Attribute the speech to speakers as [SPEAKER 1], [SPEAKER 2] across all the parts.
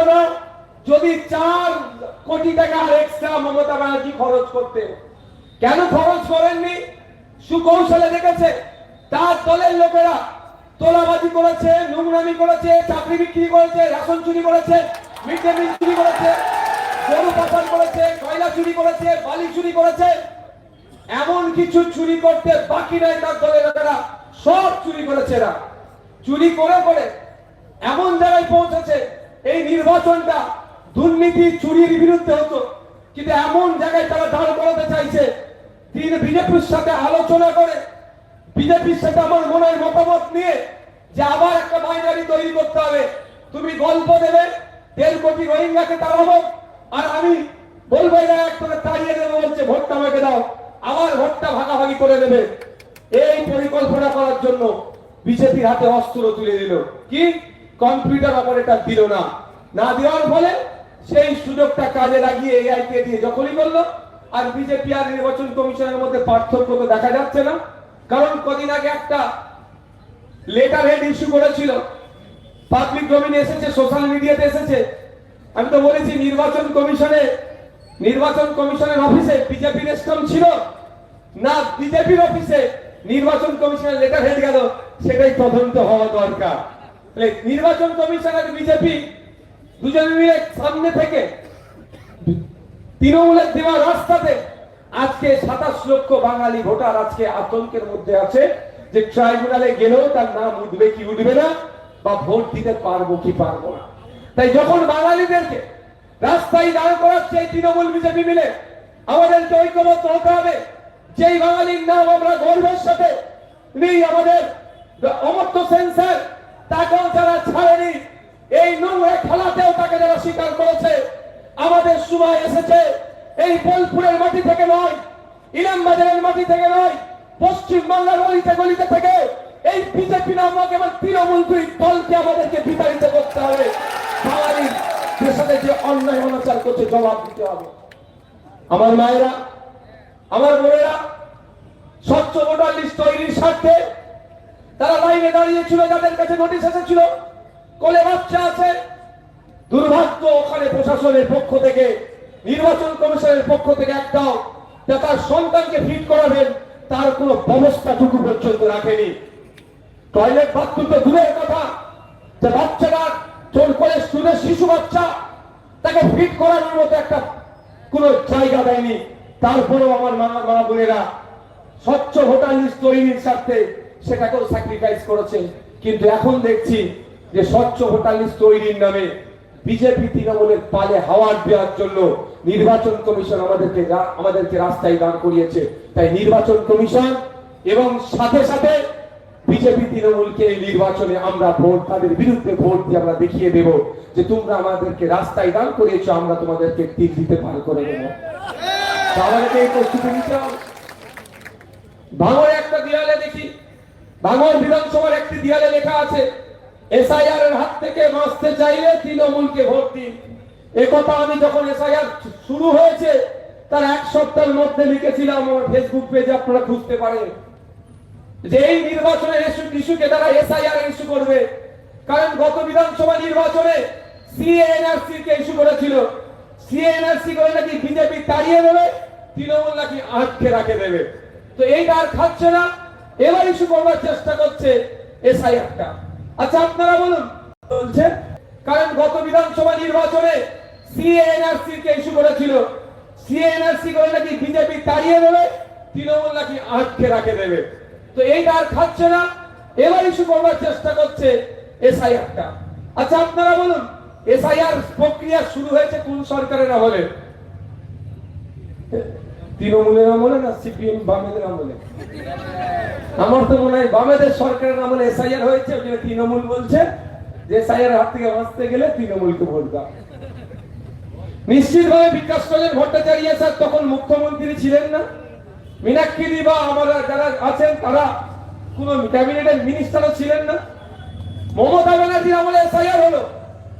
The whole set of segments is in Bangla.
[SPEAKER 1] দাও যদি 4 কোটি টাকা আর এক্সট্রা মমতা ব্যানার্জি খরচ করতে, কেন খরচ করেননি? সুকৌশলে দেখেছে তার দলের লোকেরা তোলাবাজি করেছে, নোংরামি করেছে, চাকরি বিক্রি করেছে, রেশন চুরি করেছে, মিড ডে মিল চুরি করেছে, গরু পাচার করেছে, কয়লা চুরি করেছে, বালি চুরি করেছে। এমন কিছু চুরি করতে বাকি নাই তার দলের লোকেরা, সব চুরি করেছে। এরা চুরি করে করে এমন জায়গায় পৌঁছেছে, এই নির্বাচনটা দুর্নীতি চুরির বিরুদ্ধে হতো, কিন্তু এমন জায়গায় তারা দাঁড় করাতে চাইছে। বিজেপির সাথে আলোচনা করে, বিজেপির সাথে আমার মনের মতামত নিয়ে যে আবার একটা বাইনারি তৈরি করতে হবে। তুমি গল্প দেবে 1.5 কোটি রোহিঙ্গাকে তাড়াবো, আর আমি বলবো এরা একবারে তাড়িয়ে দেবো, বলছে ভোটটা আমাকে দাও, আবার ভোটটা ভাগাভাগি করে দেবে। এই পরিকল্পনা করার জন্য বিজেপির হাতে অস্ত্র তুলে দিল। কি? কম্পিউটার অপারেটর দিল না। না দেওয়ার ফলে সেই সুযোগটা কাজে লাগিয়ে এআইকে দিয়ে যখনই করলো। আর বিজেপি আর নির্বাচন কমিশনের মধ্যে পার্থক্য তো দেখা যাচ্ছে না, কারণ কদিন আগে একটা লেটার হেড ইস্যু করেছিল, পাবলিক ডোমেইনে এসেছে, সোশ্যাল মিডিয়াতে এসেছে। আমি তো বলেছি নির্বাচন কমিশনের অফিসে বিজেপি রেস্টম ছিল না, বিজেপির অফিসে নির্বাচন কমিশনের লেটার হেড গেল, সেটাই তদন্ত হওয়া দরকার। নির্বাচন কমিশন আর বিজেপি দুজনে মিলে সামনে থেকে তৃণমূলের দেওয়া রাস্তাতে আজকে 27 লক্ষ বাঙালি ভোটার আজকে আতঙ্কের মধ্যে আছে যে ট্রাইব্যুনালে গেলেও তার নাম উঠবে কি উঠবে না, বা ভোট দিতে পারবো কি পারবো না। তাই যখন বাঙালিদেরকে রাস্তায় দাঁড় করাচ্ছে এই তৃণমূল বিজেপি মিলে, আমাদেরকে ঐক্যবদ্ধ হতে হবে। যেই বাঙালির নাম আমরা গর্বের সাথে নেই, আমাদের অমর্ত্য সেন স্যার, তাকেও যারা ছাড়েনি, এই নোংরা খেলাতেও তাকে যারা স্বীকার করেছে। আমাদের সময় এসেছে এই বোলপুরের মাটি থেকে নয়, ইলামবাজারের মাটি থেকে নয়, পশ্চিম বাংলার গলিতে গলিতে থেকে এই বিজেপি নামক এবং তৃণমূল দলকে আমাদেরকে বিতাড়িত করতে হবে। বাঙালির সাথে যে অন্যায় অনাচার করছে জবাব দিতে হবে। আমার মায়েরা, আমার বোনেরা, স্বচ্ছ ভোটার লিস্ট তৈরির স্বার্থে তারা লাইনে দাঁড়িয়েছিল, যাদের কাছে নোটিশ এসেছিল, কোলে বাচ্চা আছে। দুর্ভাগ্য, ওখানে প্রশাসনের পক্ষ থেকে, নির্বাচন কমিশনের পক্ষ থেকে একটাও তার সন্তানকে ফিট করাবেন তার কোনো ব্যবস্থাটুকু পর্যন্ত রাখেনি। টয়লেট বাথরুম তো দূরের কথা, যে বাচ্চাটা চোর করে স্টুডেন্ট শিশু বাচ্চা, তাকে ফিট করানোর মতো একটা কোনো জায়গা দেয়নি। তারপরেও আমার মা বোনেরা স্বচ্ছ ভোটার লিস্ট তৈরির স্বার্থে সেটাকেও স্যাক্রিফাইস করেছে। কিন্তু এখন দেখছি যে স্বচ্ছ ভোটার লিস্ট তৈরির নামে বিজেপি তৃণমূলের পালে হাওয়া দেওয়ার জন্য নির্বাচন কমিশন আমাদেরকে রাস্তায় দাঁড় করিয়েছে। তাই নির্বাচন কমিশন এবং সাথে সাথে বিজেপি তৃণমূলকে এই নির্বাচনে আমরা ভোট, তাদের বিরুদ্ধে ভোট দিয়ে আমরা দেখিয়ে দেব যে তোমরা আমাদেরকে রাস্তায় দাঁড় করিয়েছো, আমরা তোমাদেরকে তীর দিতে পার করে দেব। আমাদেরকে এই প্রস্তুতি নিতে হবে। ভাঙড়ে একটা দেয়ালে দেখি, ভাঙড় বিধানসভার একটি দেয়ালে লেখা আছে, এসআইআর এর হাত থেকে বাঁচতে চাইলে তৃণমূলকে ভোট দিন। একথা আমি যখন এসআইআর শুরু হয়েছে তার 1 সপ্তাহের মধ্যে লিখেছিলাম আমার ফেসবুক পেজে, আপনারা খুঁজতে পারেন, যে এই নির্বাচনের ইস্যুকে তারা এসআইআর ইস্যু করবে। কারণ গত বিধানসভা নির্বাচনে সিএএনআরসি কে ইস্যু করেছিল, সিএএনআরসি করে নাকি বিজেপি তাড়িয়ে দেবে, তৃণমূল নাকি আটকে রাখে দেবে। তো এইটা আর খাচ্ছে না, এবার ইস্যু করবার চেষ্টা করছে এসআইআরটা। আচ্ছা আপনারা বলুন, বলছে কারণ গত বিধানসভা নির্বাচনে সিএএনআরসি কে ইস্যু করেছিল, সিএএনআরসি করে নাকি বিজেপি তাড়িয়ে দেবে, তৃণমূল নাকি আটকে রাখে দেবে। তো এইটা আর খাচ্ছে না, এবার ইস্যু করবার চেষ্টা করছে এসআইআরটা। আচ্ছা আপনারা বলুন, এসআইআর প্রক্রিয়া শুরু হয়েছে কোন সরকারের আমলে? তৃণমূলের আমলে না সিপিএম বামেদের আমলে? আমার তো মনে হয় বামেদের সরকারের আমলে এসআইআর হয়েছে। তৃণমূল বলছে যে এসআইআর হাত থেকে বাঁচতে গেলে তৃণমূলকে ভোট দাও। নিশ্চিতভাবে বিকাশ রঞ্জন ভট্টাচার্য স্যার তখন মুখ্যমন্ত্রী ছিলেন না, মীনাক্ষী বা আমরা যারা আছেন তারা কোন ক্যাবিনেটের মিনিস্টারও ছিলেন না। মমতা ব্যানার্জির আমলে এসআইআর হলো,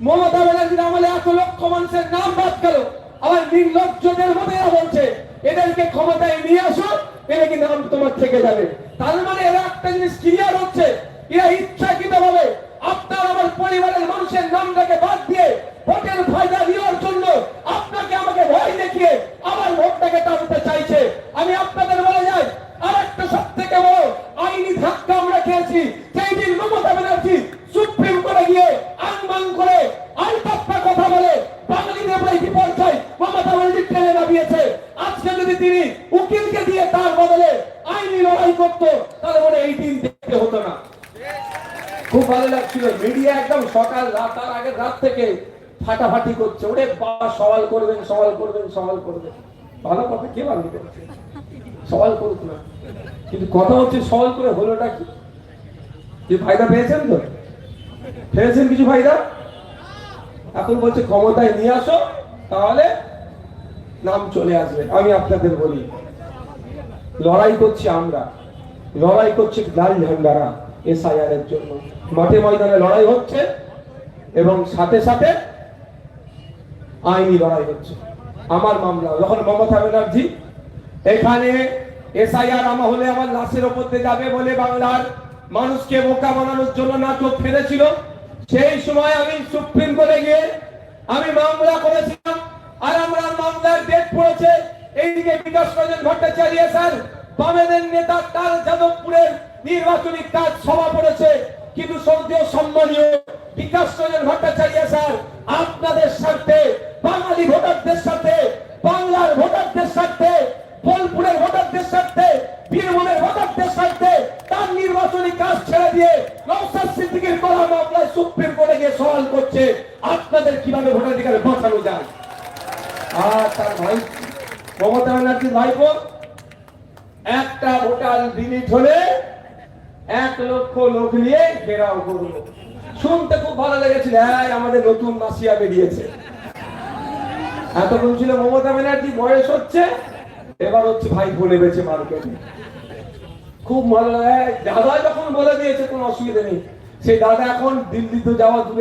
[SPEAKER 1] মমতা ব্যানার্জির আমলে 1 লক্ষ মানুষের নাম বাদ গেল। আবার নির্লজ্জদের মতো এরা বলছে এদেরকে ক্ষমতায় নিয়ে আসো, এরা কি নাম তোমার থেকে যাবে। তার মানে এরা একটা জিনিস ক্লিয়ার হচ্ছে, এরা ইচ্ছাকৃত ভাবে আপনার আমার পরিবারের মানুষের নামটাকে বাদ দিয়ে ভোটের তিনি উকিলকে দিয়ে তার বদলে আইনি লড়াই করতো, তাহলে মনে এই দিন দেখতে হতো না। খুব ভালো লাগছিল, মিডিয়া একদম সকাল রাত, তার আগের রাত থেকে ফাটাফাটি করছে, ওরে বাবা সওয়াল করবেন সওয়াল করবেন সওয়াল করবেন। ভালো কথা, কে বাঙালি করছে, সওয়াল করুক না, কিন্তু কথা হচ্ছে সওয়াল করে হলোটা কি? যে ফায়দা পেয়েছেন তো, পেয়েছেন কিছু ফায়দা? এখন বলছে ক্ষমতায় নিয়ে আসো, তাহলে নাম চলে আসবে। আমি আপনাদের বলি, লড়াই করছি আমরা, লড়াই করছে লাল ঝান্ডারা এসআইআর এর জন্য। মাঠে ময়দানে লড়াই হচ্ছে এবং সাথে সাথে আইনি লড়াই হচ্ছে। আমার মামলা যখন মমতা ব্যানার্জি এখানে এসআইআর আমা হলে আমার লাশের ওপর দিয়ে যাবে বলে বাংলার মানুষকে বোকা বানানোর জন্য নাটক ফেলেছিল, সেই সময় আমি সুপ্রিম কোর্টে গিয়ে আমি মামলা করেছিলাম। আর আমার মামলার ডেট পড়েছে। এইদিকে বিকাশ রঞ্জন ভট্টাচার্য স্যার বামেদের নেতা, তার যাদবপুরের নির্বাচনী কাজ সভা পড়েছে, কিন্তু সৌদিও সম্মানীয় বিকাশ রঞ্জন ভট্টাচার্য স্যার আপনাদের স্বার্থে, বাঙালি ভোটারদের সাথে, বাংলার ভোটারদের স্বার্থে, বোলপুরের ভোটারদের স্বার্থে, বীরভূমের ভোটারদের স্বার্থে তার নির্বাচনী কাজ ছেড়ে দিয়ে নওশাদ সিদ্দিকীর করা মামলায় সুপ্রিম কোর্টে গিয়ে সওয়াল করছে আপনাদের কিভাবে ভোটাধিকার বাঁচানো যায়। আর তার ভাই মমতা ব্যানার্জির ভাইপো একটা ভোটার ডিলিট হলে 1 লক্ষ লোক নিয়ে ঘেরাও করলো। শুনতে খুব ভালো লেগেছিল, হ্যাঁ আমাদের নতুন মাসিয়া বেরিয়েছে। এতক্ষণ ছিল মমতা ব্যানার্জি বয়স হচ্ছে, এবার হচ্ছে ভাই বলে বেছে মার্কেটে। খুব ভালো লাগে, দাদা যখন বলে দিয়েছে কোনো অসুবিধা নেই, সেই দাদা এখন দিল্লি তো যাওয়া